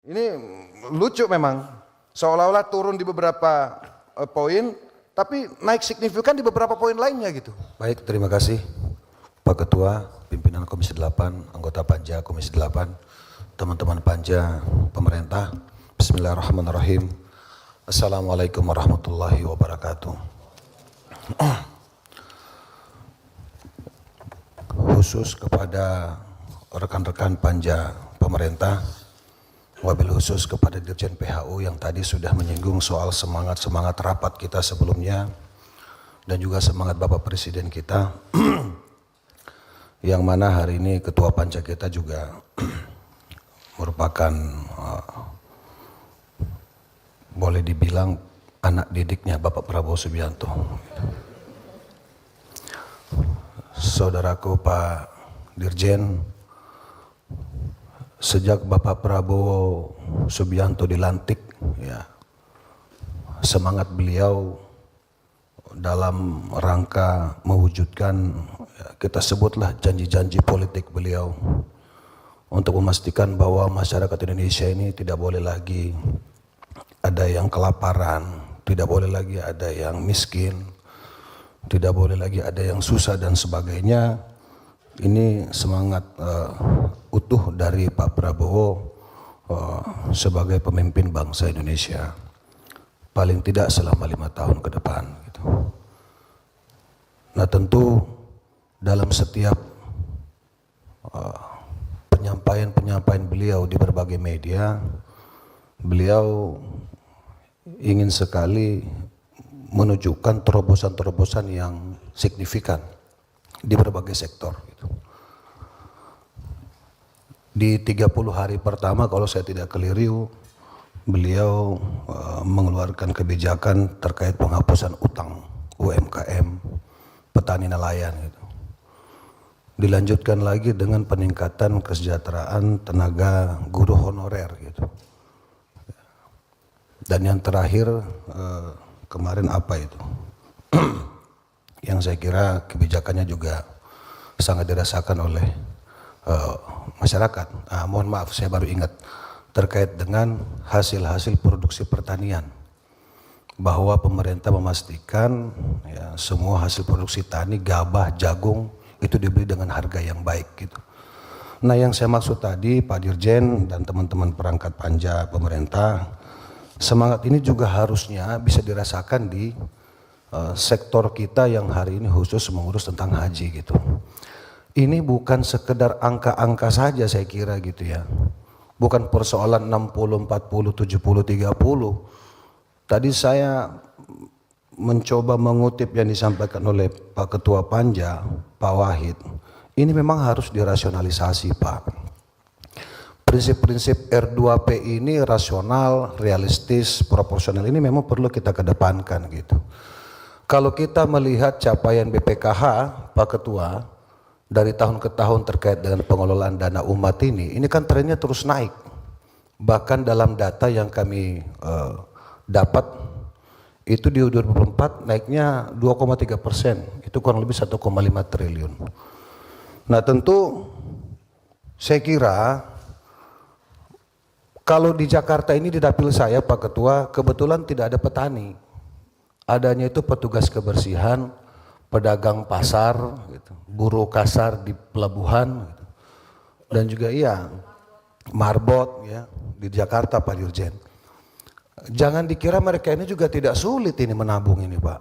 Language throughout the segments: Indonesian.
Ini lucu memang, seolah-olah turun di beberapa poin, tapi naik signifikan di beberapa poin lainnya gitu. Baik, terima kasih Pak Ketua, pimpinan Komisi 8, anggota Panja Komisi 8, teman-teman Panja, pemerintah. Bismillahirrahmanirrahim. Assalamualaikum warahmatullahi wabarakatuh. Khusus kepada rekan-rekan Panja pemerintah, wabil khusus kepada Dirjen PHU yang tadi sudah menyinggung soal semangat rapat kita sebelumnya dan juga semangat Bapak Presiden kita yang mana hari ini Ketua Panja kita juga merupakan boleh dibilang anak didiknya Bapak Prabowo Subianto. Saudaraku Pak Dirjen, sejak Bapak Prabowo Subianto dilantik, ya, semangat beliau dalam rangka mewujudkan, ya, kita sebutlah janji-janji politik beliau untuk memastikan bahwa masyarakat Indonesia ini tidak boleh lagi ada yang kelaparan, tidak boleh lagi ada yang miskin, tidak boleh lagi ada yang susah dan sebagainya. Ini semangat utuh dari Pak Prabowo sebagai pemimpin bangsa Indonesia, paling tidak selama 5 tahun ke depan. Gitu. Nah tentu dalam setiap penyampaian beliau di berbagai media, beliau ingin sekali menunjukkan terobosan-terobosan yang signifikan di berbagai sektor. Gitu. Di 30 hari pertama kalau saya tidak keliru, beliau mengeluarkan kebijakan terkait penghapusan utang UMKM, petani nelayan. Gitu. Dilanjutkan lagi dengan peningkatan kesejahteraan tenaga guru honorer. Gitu. Dan yang terakhir kemarin apa itu? Yang saya kira kebijakannya juga sangat dirasakan oleh masyarakat. Mohon maaf, saya baru ingat terkait dengan hasil-hasil produksi pertanian, bahwa pemerintah memastikan ya, semua hasil produksi tani, gabah, jagung itu dibeli dengan harga yang baik gitu. Nah yang saya maksud tadi Pak Dirjen dan teman-teman perangkat Panja pemerintah, semangat ini juga harusnya bisa dirasakan di sektor kita yang hari ini khusus mengurus tentang haji gitu. Ini bukan sekedar angka-angka saja saya kira gitu ya. Bukan persoalan 60, 40, 70, 30. Tadi saya mencoba mengutip yang disampaikan oleh Pak Ketua Panja, Pak Wahid. Ini memang harus dirasionalisasi Pak. Prinsip-prinsip R2P ini rasional, realistis, proporsional ini memang perlu kita kedepankan gitu. Kalau kita melihat capaian BPKH, Pak Ketua, dari tahun ke tahun terkait dengan pengelolaan dana umat ini kan trennya terus naik. Bahkan dalam data yang kami dapat, itu di 2024 naiknya 2,3%, itu kurang lebih 1,5 triliun. Nah tentu saya kira kalau di Jakarta ini di dapil saya Pak Ketua, kebetulan tidak ada petani. Adanya itu petugas kebersihan, pedagang pasar, gitu, buruh kasar di pelabuhan, gitu. Dan juga iya marbot ya di Jakarta Pak Dirjen. Jangan dikira mereka ini juga tidak sulit ini menabung ini Pak.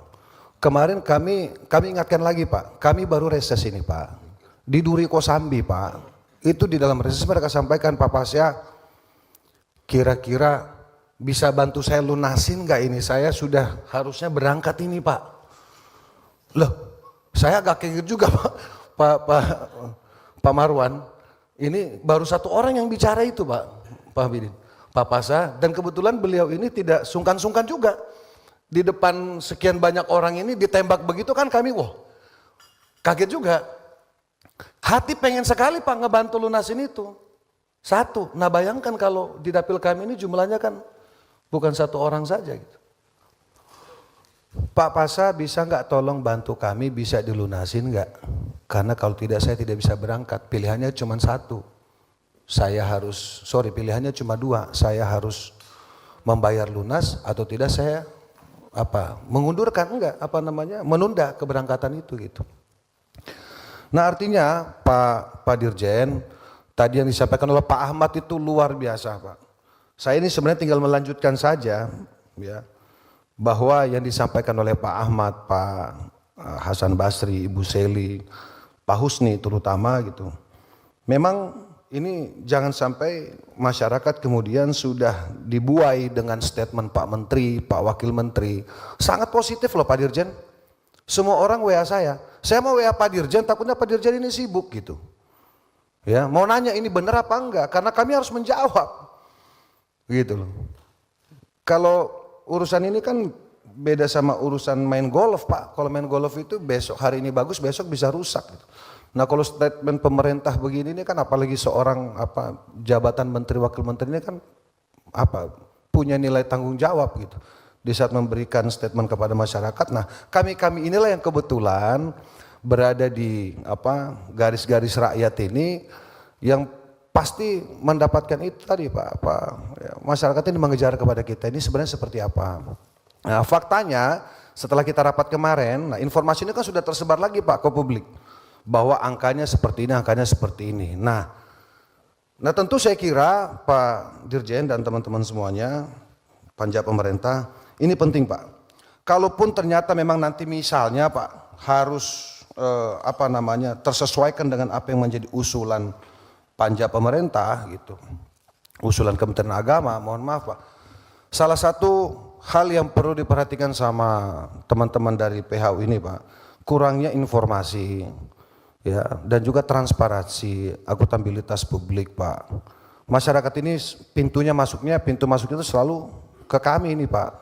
Kemarin kami ingatkan lagi Pak, kami baru reses ini Pak, di Duri Kosambi Pak, itu di dalam reses mereka sampaikan Pak Pasya, kira-kira bisa bantu saya lunasin nggak ini, saya sudah harusnya berangkat ini Pak. Loh, saya agak kaget juga Pak Marwan, ini baru satu orang yang bicara itu Pak Habibin, Pak Pasha, dan kebetulan beliau ini tidak sungkan-sungkan juga. Di depan sekian banyak orang ini ditembak begitu kan kami, wah kaget juga. Hati pengen sekali Pak ngebantu lunasin itu. Satu, nah bayangkan kalau di dapil kami ini jumlahnya kan bukan satu orang saja gitu. Pak Pasha bisa nggak tolong bantu kami, bisa dilunasin nggak? Karena kalau tidak saya tidak bisa berangkat, pilihannya cuma satu. pilihannya cuma dua, saya harus membayar lunas atau tidak saya mengundurkan, menunda keberangkatan itu gitu. Nah artinya Pak Dirjen, tadi yang disampaikan oleh Pak Ahmad itu luar biasa Pak. Saya ini sebenarnya tinggal melanjutkan saja ya, bahwa yang disampaikan oleh Pak Ahmad, Pak Hasan Basri, Ibu Seli, Pak Husni terutama gitu. Memang ini jangan sampai masyarakat kemudian sudah dibuai dengan statement Pak Menteri, Pak Wakil Menteri. Sangat positif loh Pak Dirjen. Semua orang WA saya mau WA Pak Dirjen, takutnya Pak Dirjen ini sibuk gitu. Ya, mau nanya ini benar apa enggak, karena kami harus menjawab. Gitu loh. Kalau urusan ini kan beda sama urusan main golf Pak. Kalau main golf itu besok hari ini bagus, besok bisa rusak gitu. Nah kalau statement pemerintah begini ini kan apalagi seorang jabatan menteri wakil menteri ini kan punya nilai tanggung jawab gitu. Di saat memberikan statement kepada masyarakat. Nah kami inilah yang kebetulan berada di garis-garis rakyat ini yang pasti mendapatkan itu tadi Pak. Ya, masyarakat ini mengejar kepada kita ini sebenarnya seperti apa. Nah faktanya setelah kita rapat kemarin, nah informasi ini kan sudah tersebar lagi Pak ke publik. Bahwa angkanya seperti ini, Nah tentu saya kira Pak Dirjen dan teman-teman semuanya, panja pemerintah, ini penting Pak. Kalaupun ternyata memang nanti misalnya Pak harus tersesuaikan dengan apa yang menjadi usulan panja pemerintah gitu, usulan Kementerian Agama, mohon maaf Pak. Salah satu hal yang perlu diperhatikan sama teman-teman dari PHU ini Pak, kurangnya informasi. Ya, dan juga transparansi, akuntabilitas publik Pak. Masyarakat ini pintu masuknya itu selalu ke kami ini Pak.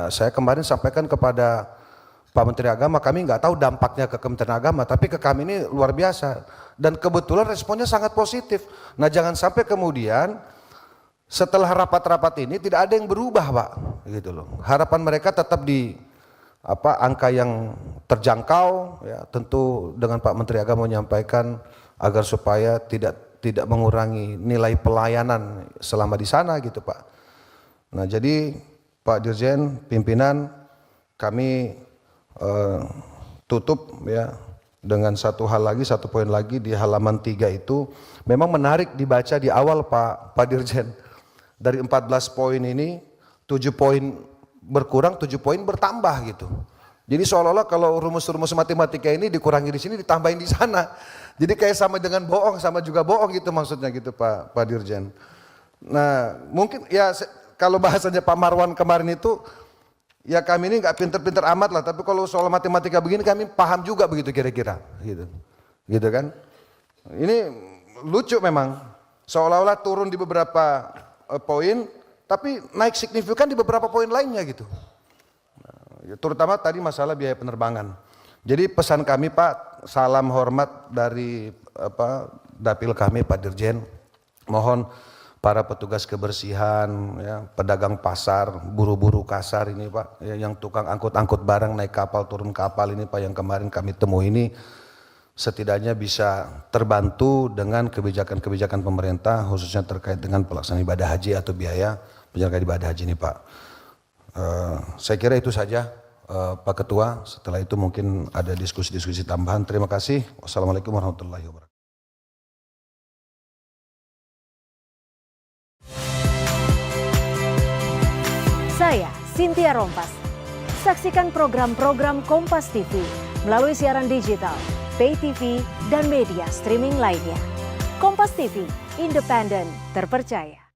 Saya kemarin sampaikan kepada Pak Menteri Agama, kami nggak tahu dampaknya ke Kementerian Agama, tapi ke kami ini luar biasa. Dan kebetulan responnya sangat positif. Nah jangan sampai kemudian setelah rapat-rapat ini tidak ada yang berubah Pak. Gitu loh. Harapan mereka tetap di angka yang terjangkau ya, tentu dengan Pak Menteri Agama menyampaikan agar supaya tidak mengurangi nilai pelayanan selama di sana gitu Pak. Nah jadi Pak Dirjen, pimpinan kami tutup ya dengan satu poin lagi di halaman 3 itu memang menarik dibaca di awal Pak Dirjen. Dari 14 poin ini 7 poin berkurang, 7 poin bertambah gitu. Jadi seolah-olah kalau rumus-rumus matematika ini dikurangi di sini ditambahin di sana. Jadi kayak sama dengan bohong, sama juga bohong gitu maksudnya gitu Pak Dirjen. Nah mungkin ya kalau bahasanya Pak Marwan kemarin itu ya kami ini nggak pinter-pinter amat lah, tapi kalau soal matematika begini kami paham juga begitu kira-kira gitu kan. Ini lucu memang, seolah-olah turun di beberapa poin tapi naik signifikan di beberapa poin lainnya gitu. Nah, terutama tadi masalah biaya penerbangan. Jadi pesan kami Pak, salam hormat dari dapil kami Pak Dirjen. Mohon para petugas kebersihan, ya, pedagang pasar, buru-buru kasar ini Pak, ya, yang tukang angkut-angkut barang naik kapal turun kapal ini Pak yang kemarin kami temui ini setidaknya bisa terbantu dengan kebijakan-kebijakan pemerintah khususnya terkait dengan pelaksanaan ibadah haji atau biaya penyelenggaraan ibadah haji ini Pak. Saya kira itu saja Pak Ketua, setelah itu mungkin ada diskusi-diskusi tambahan. Terima kasih. Wassalamualaikum warahmatullahi wabarakatuh. Saya Cynthia Rompas. Saksikan program-program Kompas TV melalui siaran digital, pay TV, dan media streaming lainnya. Kompas TV, independen, terpercaya.